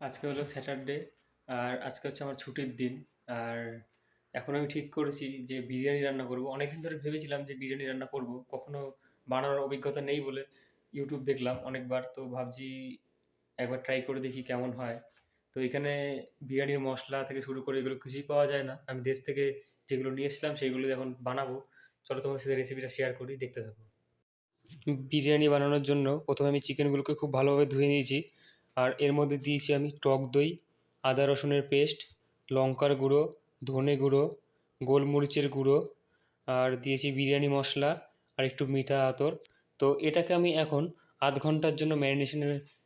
আজকে হলো স্যাটারডে। আর আজকে হচ্ছে আমার ছুটির দিন। আর এখন আমি ঠিক করেছি যে বিরিয়ানি রান্না করব। অনেকদিন ধরে ভেবেছিলাম যে বিরিয়ানি রান্না করব, কখনো বানানোর অভিজ্ঞতা নেই বলে ইউটিউব দেখলাম অনেকবার, তো ভাবছি একবার ট্রাই করে দেখি কেমন হয়। তো এখানে বিরিয়ানির মশলা থেকে শুরু করে এগুলো কিছুই পাওয়া যায় না, আমি দেশ থেকে যেগুলো নিয়ে এসেছিলাম সেইগুলো এখন বানাবো। চলো তোমার সাথে রেসিপিটা শেয়ার করি, দেখতে থাকো। বিরিয়ানি বানানোর জন্য প্রথমে আমি চিকেনগুলোকে খুব ভালোভাবে ধুয়ে নিয়েছি। আর এর মধ্যে দিয়েছি আমি টক দই, আদা রসুনের পেস্ট, লঙ্কার গুঁড়ো, ধনে গুঁড়ো, গোলমরিচের গুঁড়ো, আর দিয়েছি বিরিয়ানি মশলা, আর একটু মিঠা আতর। তো এটাকে আমি এখন আধ ঘন্টার জন্য ম্যারিনেশনে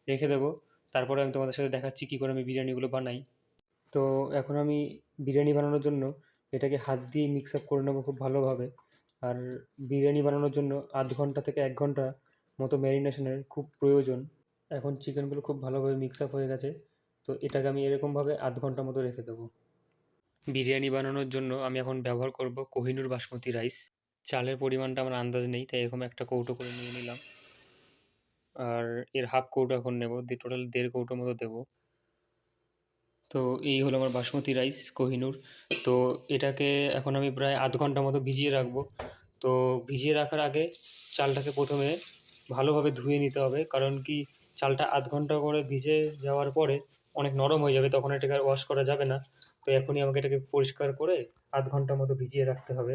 রেখে দেবো। তারপরে আমি তোমাদের সাথে দেখাচ্ছি কী করে আমি বিরিয়ানিগুলো বানাই। তো এখন আমি বিরিয়ানি বানানোর জন্য এটাকে হাত দিয়ে মিক্স আপ করে নেবো খুব ভালোভাবে। আর বিরিয়ানি বানানোর জন্য আধ ঘন্টা থেকে 1 ঘন্টা মতো ম্যারিনেশনের খুব প্রয়োজন। এখন চিকেনগুলো খুব ভালোভাবে মিক্স আপ হয়ে গেছে। তো এটাকে আমি এরকমভাবে আধ ঘন্টা মতো রেখে দেবো। বিরিয়ানি বানানোর জন্য আমি এখন ব্যবহার করব কোহিনুর বাসমতি রাইস। চালের পরিমাণটা আমার আন্দাজ নেই, তাই এরকম একটা কৌটো করে নিয়ে নিলাম। আর এর হাফ কৌটো এখন নেব, দিয়ে টোটাল 1.5 কৌটো মতো দেবো। তো এই হলো আমার বাসমতি রাইস কোহিনুর। তো এটাকে এখন আমি প্রায় আধ ঘন্টা মতো ভিজিয়ে রাখবো। তো ভিজিয়ে রাখার আগে চালটাকে প্রথমে ভালোভাবে ধুয়ে নিতে হবে, কারণ কি চালটা আধ ঘন্টা করে ভিজে যাওয়ার পরে অনেক নরম হয়ে যাবে, তখন এটাকে আর ওয়াশ করা যাবে না। তো এখনই আমাকে এটাকে পরিষ্কার করে আধ ঘন্টা মতো ভিজিয়ে রাখতে হবে।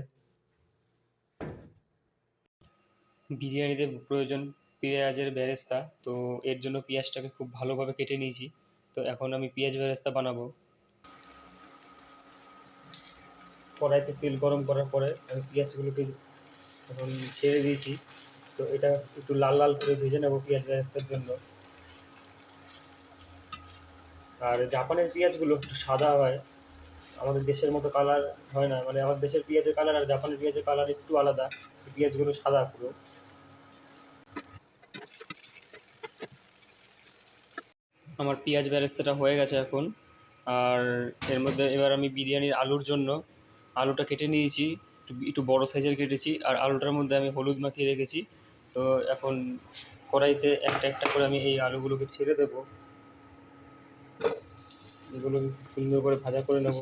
বিরিয়ানিতে প্রয়োজন পেঁয়াজের বেরেস্তা। তো এর জন্য পেঁয়াজটাকে খুব ভালোভাবে কেটে নিয়েছি। তো এখন আমি পেঁয়াজ বেরেস্তা বানাবো। কড়াইতে তেল গরম করার পরে আমি পেঁয়াজগুলোকে এখন ছেড়ে দিয়েছি। তো এটা একটু লাল লাল করে ভেজে নেবো পেঁয়াজ বেরেস্তার জন্য। আর জাপানের পেঁয়াজগুলো একটু সাদা হয়, আমাদের দেশের মতো কালার হয় না। মানে আমার দেশের পেঁয়াজের কালার আর জাপানের পেঁয়াজের কালার একটু আলাদা। পেঁয়াজগুলো সাদা পুরো। আমার পেঁয়াজ বেরেস্তাটা হয়ে গেছে এখন। আর এর মধ্যে এবার আমি বিরিয়ানির আলুর জন্য আলুটা কেটে নিয়েছি, একটু একটু বড়ো সাইজের কেটেছি। আর আলুটার মধ্যে আমি হলুদ মাখিয়ে রেখেছি। তো এখন কড়াইতে একটা একটা করে আমি এই আলুগুলোকে ছেড়ে দেবো। এগুলো সুন্দর করে ভাজা করে নেব।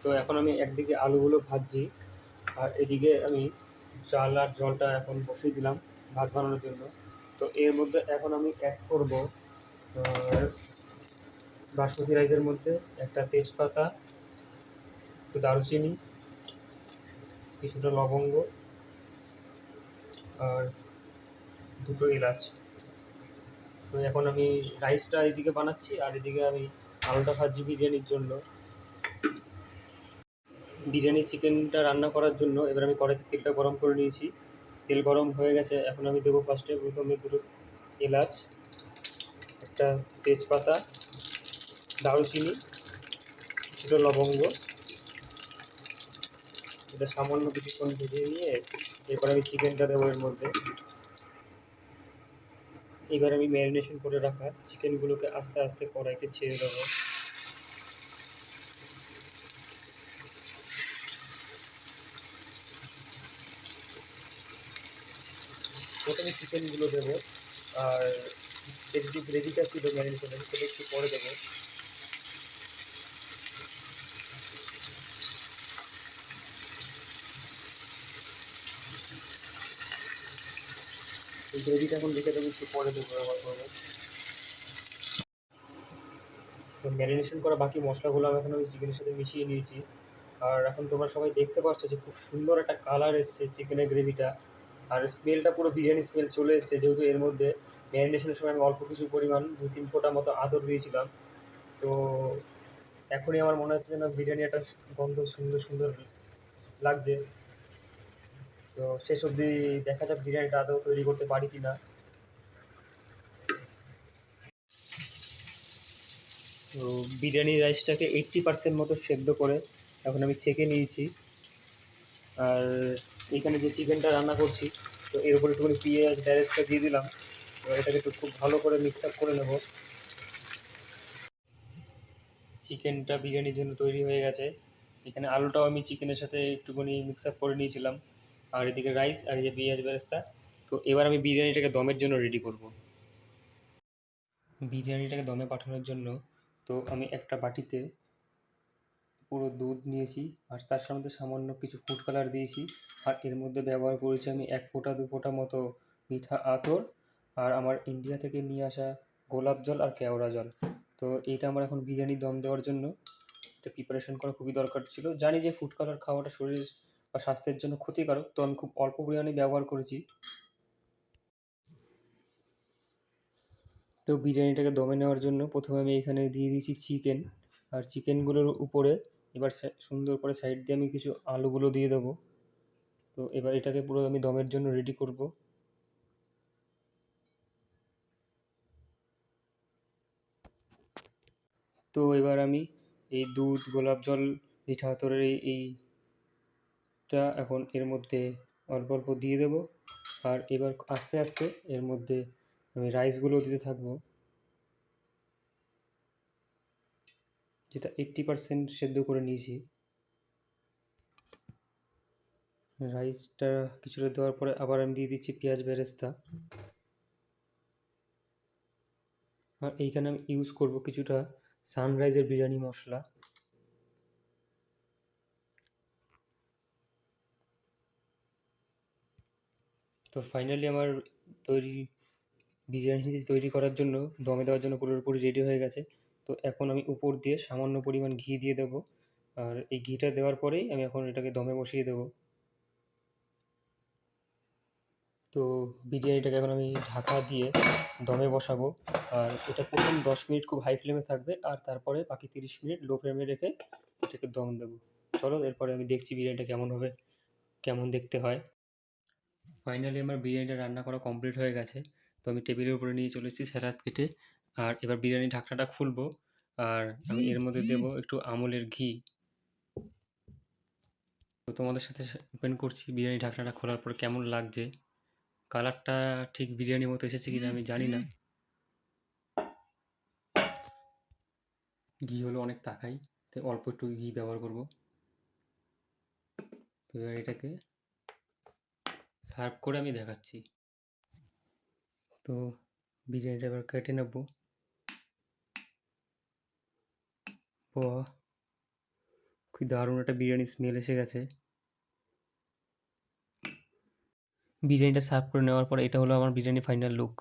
তো এখন আমি একদিকে আলুগুলো ভাজছি, আর এদিকে আমি চাল আর জলটা এখন বসিয়ে দিলাম ভাত বানানোর জন্য। তো এর মধ্যে এখন আমি অ্যাড করব বাসমতি রাইসের মধ্যে একটা তেজপাতা, একটু দারুচিনি, কিছুটা লবঙ্গ, আর দুটো এলাচ। তো এখন আমি রাইসটা এদিকে বানাচ্ছি, আর এদিকে আমি আলুটা ভাজছি বিরিয়ানির জন্য। বিরিয়ানি চিকেনটা রান্না করার জন্য এবার আমি কড়াইতে তেলটা গরম করে নিয়েছি। তেল গরম হয়ে গেছে, এখন আমি দেবো প্রথমে দুটো এলাচ, একটা তেজপাতা, দারুচিনি, কিছুটা লবঙ্গ। এটা সামান্য কিছুক্ষণ ভেজে নিয়ে এরপর আমি চিকেনটা দেবো এর মধ্যে। এবার আমি ম্যারিনেশন করে রাখা চিকেনগুলোকে আস্তে আস্তে কড়াইতে ছেড়ে দেবো। প্রথমে চিকেনগুলো দেবো, আর যে গ্রেভিটা ছিল ম্যারিনেশনের সেটা একটু পরে দেবো। এই গ্রেভিটা এখন রেখে দেবো, একটু পরে দেবো ব্যবহার করবো। তো ম্যারিনেশন করা বাকি মশলাগুলো আমি এখন ওই চিকেনের সাথে মিশিয়ে নিয়েছি। আর এখন তোমরা সবাই দেখতে পাচ্ছ যে খুব সুন্দর একটা কালার এসছে চিকেনের গ্রেভিটা। আর স্মেলটা পুরো বিরিয়ানি স্মেল চলে এসছে, যেহেতু এর মধ্যে ম্যারিনেশনের সময় আমি অল্প কিছু পরিমাণ 2-3 ফোঁটা মতো আদর দিয়েছিলাম। তো এখনই আমার মনে হচ্ছে যেন বিরিয়ানি একটা গন্ধ সুন্দর সুন্দর লাগছে। তো শেষ অবধি দেখা যাক বিরিয়ানিটা আদৌ তৈরি করতে পারি কি না। তো বিরিয়ানি রাইসটাকে 80% মতো সেদ্ধ করে এখন আমি ছেঁকে নিয়েছি। আর এইখানে যে চিকেনটা রান্না করছি, তো এর উপরে একটুখানি পেঁয়াজ বেরেস্তা দিয়ে দিলাম। এবার এটাকে একটু খুব ভালো করে মিক্স আপ করে নেব। চিকেনটা বিরিয়ানির জন্য তৈরি হয়ে গেছে। এখানে আলুটাও আমি চিকেনের সাথে একটুখানি মিক্স আপ করে নিয়েছিলাম, আর এদিকে রাইস আর এই যে পেঁয়াজ বেরেস্তা। তো এবার আমি বিরিয়ানিটাকে দমের জন্য রেডি করব। বিরিয়ানিটাকে দমে পাঠানোর জন্য তো আমি একটা বাটিতে পুরো দুধ নিয়েছি, আর তার সাথে সামান্য কিছু ফুড কালার দিয়েছি, আর এর মধ্যে ব্যবহার করেছি আমি 1 ফোঁটা 2 ফোঁটা মতো মিঠা আতর, আর আমার ইন্ডিয়া থেকে নিয়ে আসা গোলাপ জল আর কেওড়া জল। তো এইটা আমার এখন বিরিয়ানি দম দেওয়ার জন্য এটা প্রিপারেশন করা খুবই দরকার ছিল। জানি যে ফুড কালার খাওয়াটা শরীর বা স্বাস্থ্যের জন্য ক্ষতিকারক, তো আমি খুব অল্প পরিমাণে ব্যবহার করেছি। তো বিরিয়ানিটাকে দমে নেওয়ার জন্য প্রথমে আমি এখানে দিয়ে দিয়েছি চিকেন, আর চিকেনগুলোর উপরে এবার সুন্দর করে সাইড দিয়ে আমি কিছু আলুগুলো দিয়ে দেবো। তো এবার এটাকে পুরো আমি দমের জন্য রেডি করব। তো এবার আমি এই দুধ, গোলাপ জল, মিঠা আতরের এইটা এখন এর মধ্যে অল্প অল্প দিয়ে দেবো, আর এবার আস্তে আস্তে এর মধ্যে আমি রাইসগুলো দিতে থাকবো, যেটা 80% সেদ্ধ করে নিয়েছি। রাইসটা কিছুটা দেওয়ার পরে আবার আমি দিয়ে দিচ্ছি পেঁয়াজ বেরেস্তা, আর এইখানে আমি ইউজ করব কিছুটা সানরাইজের বিরিয়ানি মশলা। তো ফাইনালি আমার তৈরি বিরিয়ানি তৈরি করার জন্য, দমে দেওয়ার জন্য পুরোপুরি রেডি হয়ে গেছে। তো এখন আমি উপর দিয়ে সামান্য পরিমাণ ঘি দিয়ে দেবো, আর এই ঘিটা দেওয়ার পরেই আমি এখন এটাকে দমে বসিয়ে দেবো। তো বিরিয়ানিটাকে এখন আমি ঢাকা দিয়ে দমে বসাবো, আর এটা প্রথম 10 মিনিট খুব হাই ফ্লেমে থাকবে, আর তারপরে বাকি 30 মিনিট লো ফ্লেমে রেখে এটাকে দম দেবো। চলো এরপরে আমি দেখছি বিরিয়ানিটা কেমন হবে, কেমন দেখতে হয়। ফাইনালি আমার বিরিয়ানিটা রান্না করা কমপ্লিট হয়ে গেছে। তো আমি টেবিলের উপরে নিয়ে চলে এসেছি স্যালাড কেটে, আর এবার বিরিয়ানি ঢাকনাটা খুলবো, আর আমি এর মধ্যে দেবো একটু আমুলের ঘি। তো তোমাদের সাথে ওপেন করছি বিরিয়ানি ঢাকনাটা খোলার পর কেমন লাগছে। কালারটা ঠিক বিরিয়ানির মতো এসেছে কিনা আমি জানি না। ঘি হলো অনেক তাকাই, তাই অল্প একটু ঘি ব্যবহার করব। তো এবার এটাকে সার্ভ করে আমি দেখাচ্ছি। তো বিরিয়ানিটা এবার কেটে নেবো। বাহ, খুব দারুণ একটা বিরিয়ানি স্মেল এসে গেছে। বিরিয়ানিটা সার্ভ করে নেওয়ার পর এটা হলো আমার বিরিয়ানি ফাইনাল লুক।